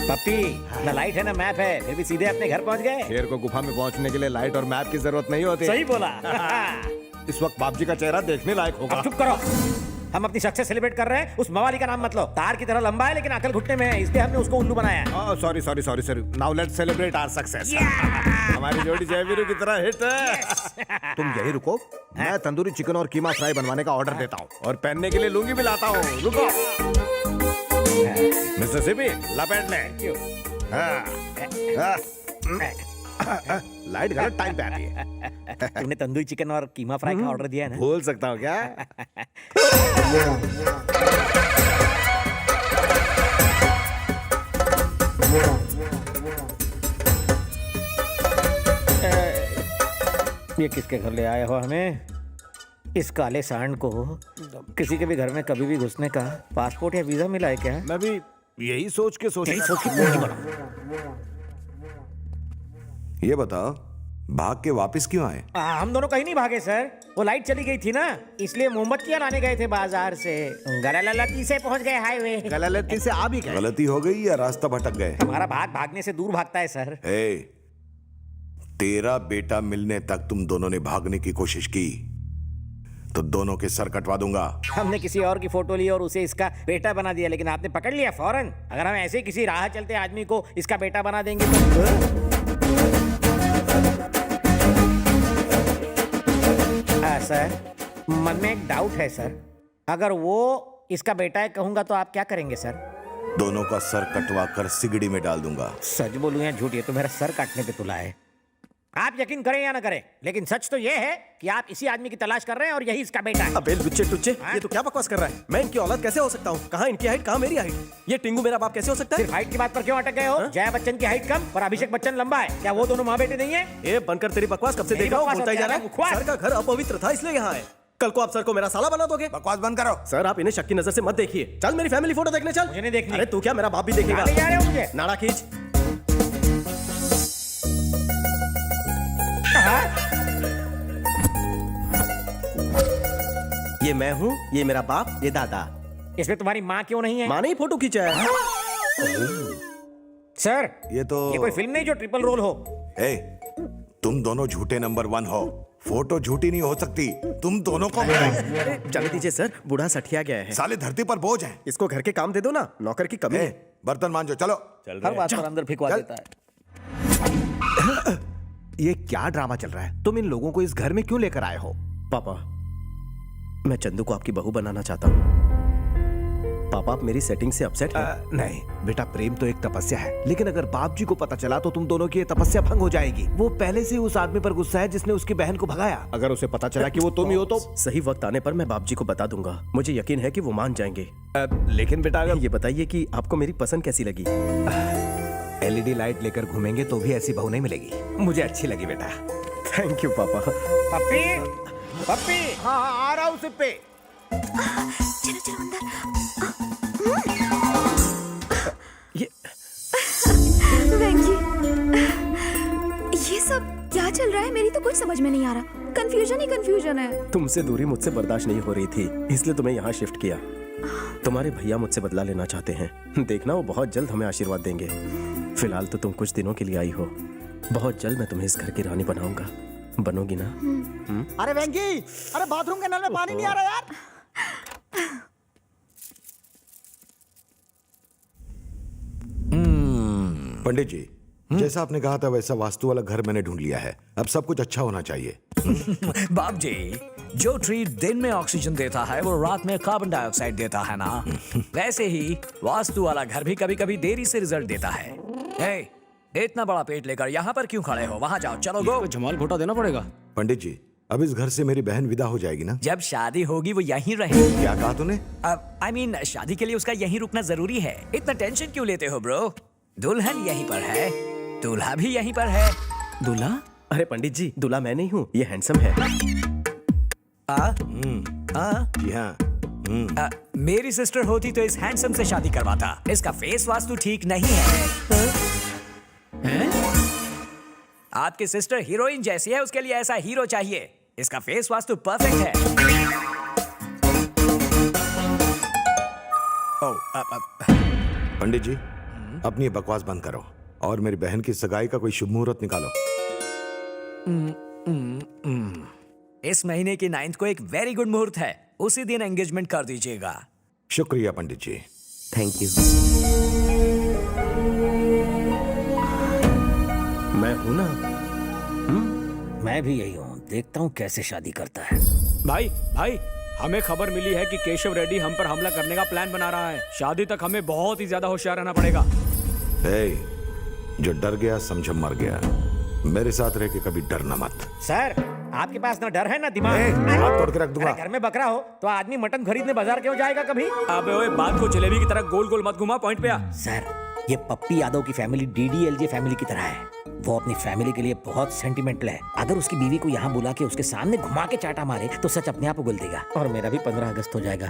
पप्पी, ना लाइट है ना मैप है, फिर भी सीधे अपने घर पहुंच गए। शेर को गुफा में पहुंचने के लिए लाइट और मैप की जरूरत नहीं होती। सही बोला। इस वक्त बाप जी का चेहरा देखने लायक होगा। अब चुप करो। हम अपनी सक्सेस सेलिब्रेट कर रहे हैं, उस मवाली का नाम मत लो। तार की तरह लंबा है लेकिन अकल घुटने में है, इसलिए हमने उसको उल्लू बनाया। Sorry sorry sorry sorry. Now let's celebrate our success. हमारी जोड़ी जयवीरू की तरह हिट है। तुम यही रुको, मैं तंदूरी चिकन और कीमा फ्राई बनवाने का ऑर्डर देता हूँ और पहनने के लिए लुंगी भी लाता हूँ। रुको मिस्टर सिपी, लपेट ले। लाइट गलत टाइम पे आती है। तूने तंदूरी चिकन और कीमा फ्राई का ऑर्डर दिया है ना? भूल सकता हूँ क्या? ये किसके घर ले आए हो हमें? इस काले सांड को किसी के भी घर में कभी भी घुसने का पासपोर्ट या वीजा मिला है क्या? मैं भी यही सोच के ये बताओ, भाग के वापस क्यों आए? हम दोनों कहीं नहीं भागे सर, वो लाइट चली गई थी ना, इसलिए मोमबत्तियां लाने गए थे बाजार से। गलती से पहुंच गए हाईवे। गलती से आ भी गए। गलती हो गई या रास्ता भटक गए? हमारा भागने से दूर भागता है सर। तेरा बेटा मिलने तक तुम दोनों ने भागने की कोशिश की तो दोनों के सर कटवा दूंगा। हमने किसी और की फोटो ली और उसे इसका बेटा बना दिया, लेकिन आपने पकड़ लिया फौरन। अगर हम ऐसे किसी राह चलते आदमी को इसका बेटा बना देंगे तो सर, मन में एक डाउट है सर, अगर वो इसका बेटा है कहूंगा तो आप क्या करेंगे सर? दोनों का सर कटवा कर सिगड़ी में डाल दूंगा। सच बोलूं या झूठ, ये तो मेरा सर काटने पे तुला है। आप यकीन करें या ना करें, लेकिन सच तो ये है कि आप इसी आदमी की तलाश कर रहे हैं और यही इसका बेटा है। अबे लुच्चे टुच्चे, ये तो क्या बकवास कर रहा है? मैं इनकी औलाद कैसे हो सकता हूँ? कहाँ इनकी हाइट, कहाँ मेरी हाइट? ये टिंगू मेरा बाप कैसे हो सकता है? सिर्फ हाइट की बात पर क्यों अटक गए हो? जया बच्चन की हाइट कम और अभिषेक बच्चन लंबा है, क्या वो दोनों माँ बेटे नहीं है? ये बनकर तेरी बकवास कब से देख रहा हूँ, बोलता ही जा रहा है। सर का घर अपवित्र था इसलिए यहाँ है। कल को आप सर को मेरा साला बना दोगे? बकवास बंद करो। सर आप इन्हें शक की नजर से मत देखिए। चल मेरी फैमिली फोटो देखने चल। मुझे नहीं देखनी। अरे तू क्या, मेरा बाप भी देखेगा। जा रहे हो मुझे? नाड़ा खींच। ये मैं हूँ, ये मेरा बाप, ये दादा। इसमें तुम्हारी माँ क्यों नहीं है? माँ ने ही फोटो खींचा है। सर ये कोई फिल्म नहीं जो ट्रिपल रोल हो। तुम दोनों झूठे नंबर 1 हो। फोटो झूठी नहीं हो सकती। तुम दोनों को जाने दीजिए सर, बूढ़ा सठिया गया है। साले धरती पर बोझ है। इसको घर के काम दे दो ना, नौकर की कमी है। बर्तन मांजो, चलो। हर बात पर अंदर फिकवा देता है। ये क्या ड्रामा चल रहा है? तुम इन लोगों को इस घर में क्यों लेकर आए हो? पापा, मैं चंदू को आपकी बहू बनाना चाहता हूँ। पापा आप मेरी सेटिंग से अपसेट हैं? नहीं बेटा, प्रेम तो एक तपस्या है, लेकिन अगर बाप जी को पता चला तो तुम दोनों की ये तपस्या भंग हो जाएगी। वो पहले से उस आदमी पर गुस्सा है जिसने उसकी बहन को भगाया। अगर उसे पता चला कि वो तुम ही हो तो सही वक्त आने पर मैं बाप जी को बता दूंगा। मुझे यकीन है कि वो मान जाएंगे। लेकिन बेटा अगर ये बताइए कि आपको मेरी पसंद कैसी लगी? एलईडी लाइट लेकर घूमेंगे तो भी ऐसी बहू नहीं मिलेगी। मुझे अच्छी लगी बेटा। थैंक यू पापा। पप्पी, पप्पी। हाँ आ रहा हूँ सिप्पे। चलो चलो अंदर। ये वेंकी, ये सब क्या चल रहा है? मेरी तो कुछ समझ में नहीं आ रहा। कंफ्यूजन ही कंफ्यूजन है। तुमसे दूरी मुझसे बर्दाश्त नहीं हो रही थी, इसलिए तुम्हें यहाँ शिफ्ट किया। तुम्हारे भैया मुझसे बदला लेना चाहते हैं। देखना वो बहुत जल्द हमें आशीर्वाद देंगे। फिलहाल तो तुम कुछ दिनों के लिए आई हो, बहुत जल्द मैं तुम्हें इस घर की रानी बनाऊंगा। बनोगी ना? अरे वेंकी, अरे बाथरूम के नल में पानी नहीं आ रहा यार। पंडित जी, जैसा आपने कहा था वैसा वास्तु वाला घर मैंने ढूंढ लिया है। अब सब कुछ अच्छा होना चाहिए। बाप जी, जो ट्री दिन में ऑक्सीजन देता है वो रात में कार्बन डाइऑक्साइड देता है ना, वैसे ही वास्तु वाला घर भी कभी कभी देरी से रिजल्ट देता है। इतना बड़ा पेट लेकर यहाँ पर क्यों खड़े हो? वहाँ जाओ, चलो गो। जमाल घोटा देना पड़ेगा। पंडित जी, अब इस घर से मेरी बहन विदा हो जाएगी ना? जब शादी होगी वो यहीं रहेगी। क्या कहा तूने? I mean, शादी के लिए उसका यहीं रुकना जरूरी है। इतना टेंशन क्यों लेते हो ब्रो? दुल्हन यहीं पर है, दूल्हा भी यहीं पर है। दूल्हा? अरे पंडित जी, दूल्हा मैं नहीं हूँ, ये हैंडसम है। जी हाँ। मेरी सिस्टर होती तो इस हैंडसम से शादी करवाता। इसका फेस वास्तु ठीक नहीं है। आपकी सिस्टर हीरोइन जैसी है, उसके लिए ऐसा हीरो चाहिए। इसका फेस वास्तु परफेक्ट है। पंडित जी, अपनी ये बकवास बंद करो और मेरी बहन की सगाई का कोई शुभ मुहूर्त निकालो। इस महीने की 9th को एक वेरी गुड मुहूर्त है, उसी दिन एंगेजमेंट कर दीजिएगा। शुक्रिया पंडित जी। Thank you. मैं हूं ना। मैं भी यही हूँ, देखता हूँ कैसे शादी करता है। भाई भाई, हमें खबर मिली है कि केशव रेड्डी हम पर हमला करने का प्लान बना रहा है। शादी तक हमें बहुत ही ज्यादा होशियार रहना पड़ेगा। जो डर गया समझो मर गया। मेरे साथ रह के कभी डरना मत। सर, आपके पास ना डर है ना दिमाग। हाथ तोड़ के रख दूंगा। अरे घर में बकरा हो तो आदमी मटन खरीदने बाजार क्यों जाएगा कभी? अबे ओए, बात को जलेबी की तरह गोल गोल मत घुमा, पॉइंट पे आ। सर, ये पप्पी यादव की फैमिली DDLJ फैमिली की तरह है। वो अपनी फैमिली के लिए बहुत सेंटिमेंटल है। अगर उसकी बीवी को यहाँ बुला के उसके सामने घुमा के चाटा मारे तो सच अपने आप उगल देगा। और मेरा भी 15 अगस्त हो जाएगा।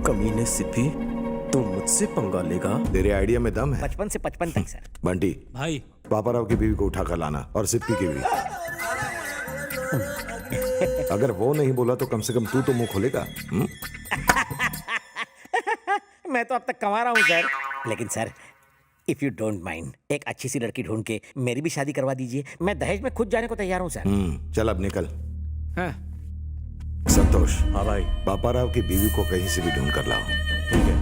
कमीने सिद्धि, तू मुझसे पंगा लेगा? तेरे आइडिया में दम है। 55 से 55 तक सर। बंटी, भाई पापाराव की बीवी को उठा कर लाना और सिप्पी की भी। अगर वो नहीं बोला तो कम से कम तू तो मुंह खोलेगा। मैं तो अब तक कमा रहा हूँ सर। लेकिन sir, if you don't mind, एक अच्छी सी लड़की ढूंढ के मेरी भी शादी करवा दीजिए। मैं दहेज में खुद जाने को तैयार हूँ सर। चल अब निकल। हाँ। संतोष, हाँ भाई। पापाराव की बीवी को कहीं से भी ढूंढ कर लाओ। ठीक है।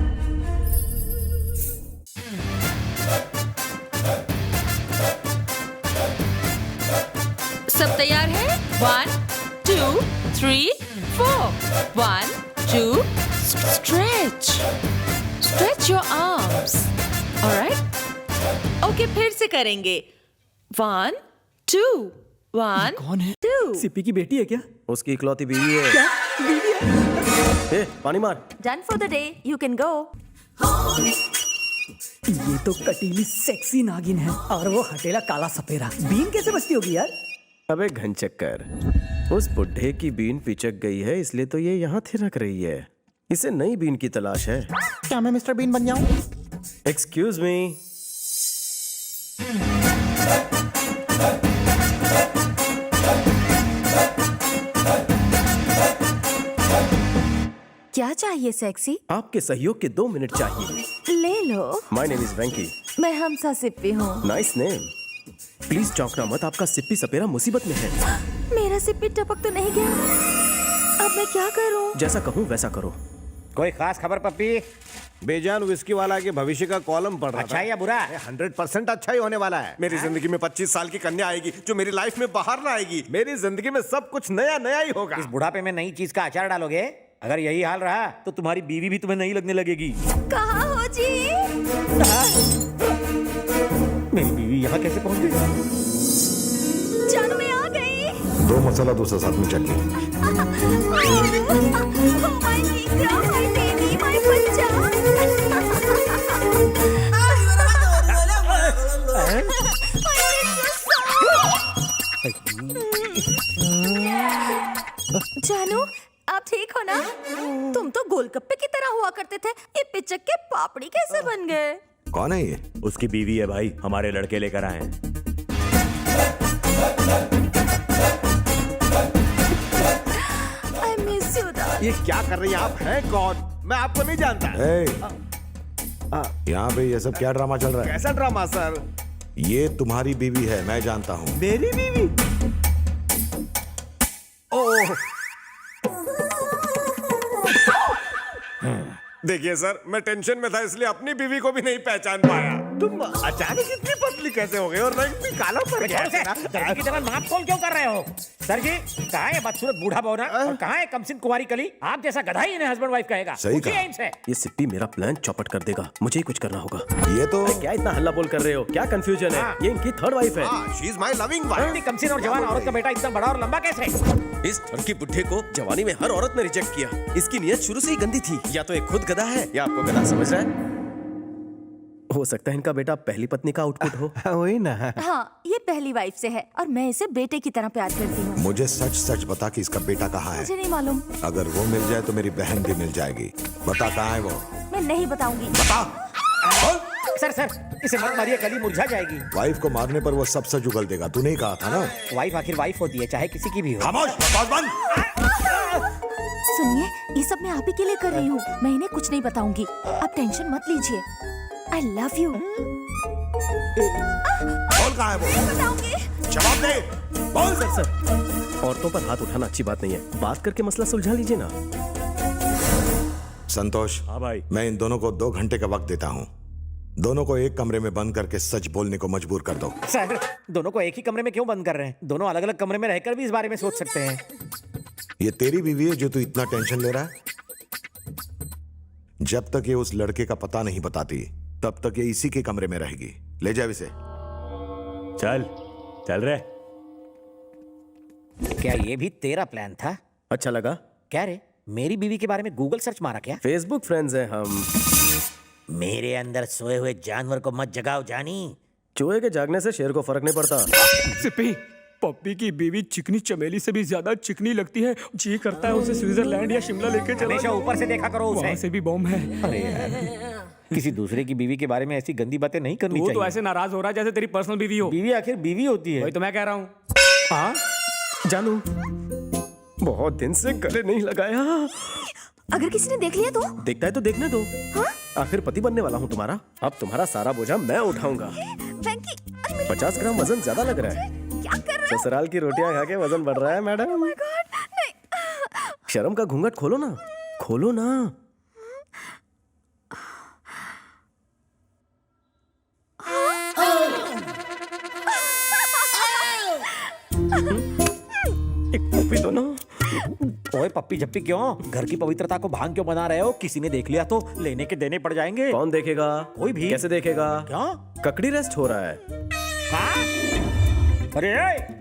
सब तैयार है? 1 2 3 4 1 2 stretch stretch your arms. Alright, okay, फिर से करेंगे। 1 2 1 कौन है? 2। सिप्पी की बेटी है क्या? उसकी इकलौती बीवी है। क्या? बीवी है? ए, पानी मार। Done for the day, you can go. ये तो कटीली सेक्सी नागिन है और वो हटेला काला सपेरा। बीन कैसे बचती होगी यार? अबे घनचक्कर, उस बुढ़े की बीन पिचक गई है, इसलिए तो ये यहाँ थिरक रही है। इसे नई बीन की तलाश है। क्या मैं मिस्टर बीन बन जाऊं? Excuse me. क्या चाहिए सेक्सी? आपके सहयोग के 2 मिनट चाहिए। ले लो। माय नेम इज वेंकी। मैं हमसा सिप्पी हूँ। Nice name. प्लीज चौंकना मत, आपका सिप्पी सपेरा मुसीबत में है। मेरा सिप्पी टपक तो नहीं गया? अब मैं क्या करूँ? जैसा कहूँ वैसा करो। कोई खास खबर पप्पी? बेजान विस्की वाला के भविष्य का कॉलम पढ़ रहा अच्छा था। है या बुरा? 100% अच्छा ही होने वाला है। मेरी जिंदगी में 25 साल की कन्या आएगी जो मेरी लाइफ में बाहर ना आएगी। मेरी जिंदगी में सब कुछ नया नया ही होगा। इस बुढ़ापे में नई चीज का अचार डालोगे? अगर यही हाल रहा तो तुम्हारी बीवी भी तुम्हें नहीं लगने लगेगी। कहाँ हो जी? मेरी बीवी यहाँ कैसे पहुँच गई? जानू मैं आ गई। 2 मसाला दूसरा साथ में चटनी। माय नीग्रा, माय बेबी, माय बच्चा। जानू, आप ठीक हो ना? तुम तो गोलगप्पे की तरह हुआ करते थे, ये पिचक के पापड़ी कैसे बन गए? कौन है ये? उसकी बीवी है भाई, हमारे लड़के लेकर आए हैं। I miss you, darling. ये क्या कर रही हैं आप? हैं कौन? मैं आपको नहीं जानता। यहाँ पे ये सब क्या ड्रामा चल रहा है? कैसा ड्रामा सर? ये तुम्हारी बीवी है, मैं जानता हूँ। मेरी बीवी? ओह, देखिए सर, मैं टेंशन में था इसलिए अपनी बीवी को भी नहीं पहचान पाया। तुम अचानक इतनी पतली कैसे हो गई और रंग भी काला पड़ गया है ना? दही की तरह नाप तोल क्यों कर रहे हो? सर जी, कहाँ है बदसूरत बूढ़ा बौना और कहाँ है कमसिन कुंवारी कली? आप जैसा गधा ही इन्हें हस्बैंड वाइफ कहेगा। सही पूछिए कहा। इनसे। ये सिप्पी मेरा प्लान चौपट कर देगा, मुझे ही कुछ करना होगा। ये तो क्या इतना हल्ला बोल कर रहे हो? क्या कंफ्यूजन है? ये इनकी थर्ड वाइफ है। शी इज माय लविंग इतनी वाइफ। कमसिन और जवान औरत का बेटा इतना बड़ा और लंबा कैसे? इस ठरकी बुढ़े को जवानी में हर औरत ने रिजेक्ट किया। इसकी नीयत शुरू से ही गंदी थी। या तो ये खुद गधा है या आपको गधा समझ रहा है। हो सकता है इनका बेटा पहली पत्नी का आउटपुट हो। वही ना। हाँ, ये पहली वाइफ से है और मैं इसे बेटे की तरह प्यार करती हूँ। मुझे सच सच बता कि इसका बेटा कहाँ है। मुझे नहीं मालूम। अगर वो मिल जाए तो मेरी बहन भी मिल जाएगी। बता कहाँ है वो? मैं नहीं बताऊंगी। सर सर, इसे मत मारिए, कली मुरझा जाएगी। वाइफ को मारने पर वो सब सच उगल देगा। तू नहीं कहा था ना? वाइफ आखिर वाइफ होती है, चाहे किसी की भी हो। खामोश, बकवास बंद। सुनिए, ये सब मैं आप ही के लिए कर रही हूँ। मैं इन्हें कुछ नहीं बताऊंगी। आप टेंशन मत लीजिए। I love you. बोल कहाँ है वो? बताऊंगी। जवाब दे। बोल। सर औरतों पर हाथ उठाना अच्छी बात नहीं है। बात करके मसला सुलझा लीजिए ना। संतोष, हाँ भाई। मैं इन दोनों को 2 घंटे का वक्त देता हूँ। दोनों को एक कमरे में बंद करके सच बोलने को मजबूर कर दो। सर, दोनों को एक ही कमरे में क्यों बंद कर रहे हैं? दोनों अलग अलग कमरे में रहकर भी इस बारे में सोच सकते हैं। ये तेरी बीवी है जो तू इतना टेंशन ले रहा है? जब तक ये उस लड़के का पता नहीं बताती तब तक ये इसी के कमरे में रहेगी। ले जा इसे। चल चल रहे। क्या ये भी तेरा प्लान था? अच्छा लगा? क्या रे, मेरी बीवी के बारे में गूगल सर्च मारा क्या? फेसबुक फ्रेंड्स हैं हम। मेरे अंदर सोए हुए जानवर को मत जगाओ जानी। चूहे के जागने से शेर को फर्क नहीं पड़ता। सिप्पी, पप्पी की बीवी चिकनी चमेली से भी ज्यादा चिकनी लगती है। जी करता है उसे स्विट्जरलैंड या शिमला लेके चला हमेशा ऊपर से देखा करो उसे। वहां से भी बॉम्ब है। अरे यार, किसी दूसरे की बीवी के बारे में ऐसी गंदी बातें नहीं करनी वो चाहिए। तो ऐसे नाराज हो रहा है जैसे तेरी पर्सनल बीवी हो। बीवी आखिर बीवी होती है। वही तो मैं कह रहा हूँ। हाँ, जानू, बहुत दिन से गले नहीं लगाया। अगर किसी ने देख लिया तो? देखता है तो देखने दो। आखिर पति बनने वाला हूँ तुम्हारा। अब तुम्हारा सारा बोझा मैं उठाऊंगा। वेंकी, अरे मेरी 50 ग्राम वजन ज्यादा लग रहा है। क्या कर रहे हो? ससुराल की रोटियां खा के वजन बढ़ रहा है मैडम। Oh my God, नहीं। शर्म का घूंघट खोलो ना, खोलो ना। एक कॉफी दो ना। ओए पप्पी झप्पी क्यों? घर की पवित्रता को भांग क्यों बना रहे हो? किसी ने देख लिया तो लेने के देने पड़ जाएंगे। कौन देखेगा? कोई भी। कैसे देखेगा? क्या? ककड़ी रेस्ट हो रहा है। हाँ? अरे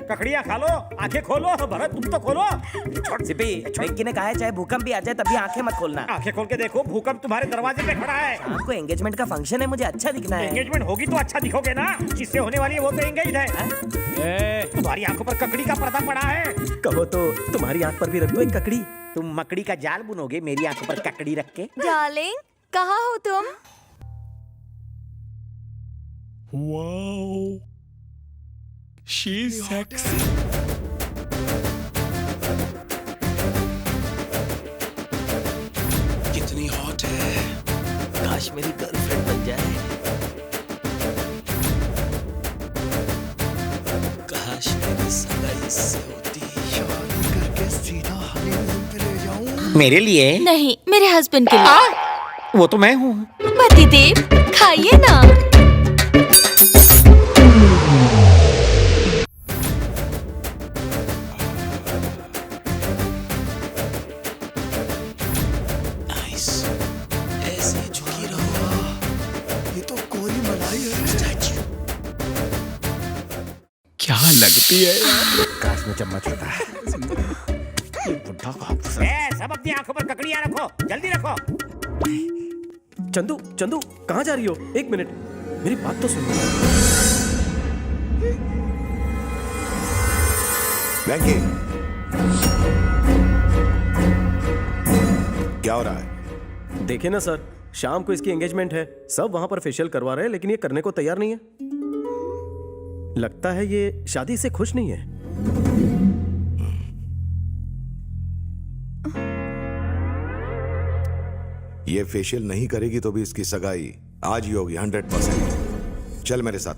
ककड़ियाँ खा लो, आंखें खोलो। भरत तुम तो खोलो। वेंकी ने कहा है चाहे भूकंप भी आ जाए तभी आंखें मत खोलना। आंखें खोल के देखो, भूकंप तुम्हारे दरवाजे पे खड़ा है। शाम को एंगेजमेंट का फंक्शन है, मुझे अच्छा दिखना है। एंगेजमेंट होगी तो अच्छा दिखोगे ना। जिससे होने वाली है वो तो एंगेज है। तुम्हारी आंखों पर ककड़ी का पर्दा पड़ा है। कहो तो तुम्हारी आंख पर भी रख दो एक ककड़ी। तुम मकड़ी का जाल बुनोगे मेरी आंखों पर ककड़ी रख के? डार्लिंग, कहाँ हो तुम? Wow, she's sexy. कितनी हॉट है। काश मेरी गर्लफ्रेंड बन जाए। काश मेरी सगाई इससे होती। शादी करके सीधा हनीमून पे ले जाऊं। मेरे लिए? नहीं, मेरे हस्बैंड के लिए। वो तो मैं हूँ। पतिदेव, खाइए ना। नाइस, ऐसे ही झुकी रहो। ये तो कोरी मलाई है। स्टैच्यू। क्या लगती है यार? काश में चम्मच होता है। बुढ़ा सब अपनी आंखों पर ककड़ियाँ रखो, जल्दी रखो। चंदू, चंदू कहाँ जा रही हो? एक मिनट, मेरी बात तो सुनो। वेंकी, क्या हो रहा है? देखे ना सर, शाम को इसकी एंगेजमेंट है। सब वहां पर फेशियल करवा रहे हैं लेकिन ये करने को तैयार नहीं है। लगता है ये शादी से खुश नहीं है। ये फेशियल नहीं करेगी तो भी इसकी सगाई आज ही होगी 100%। चल मेरे साथ।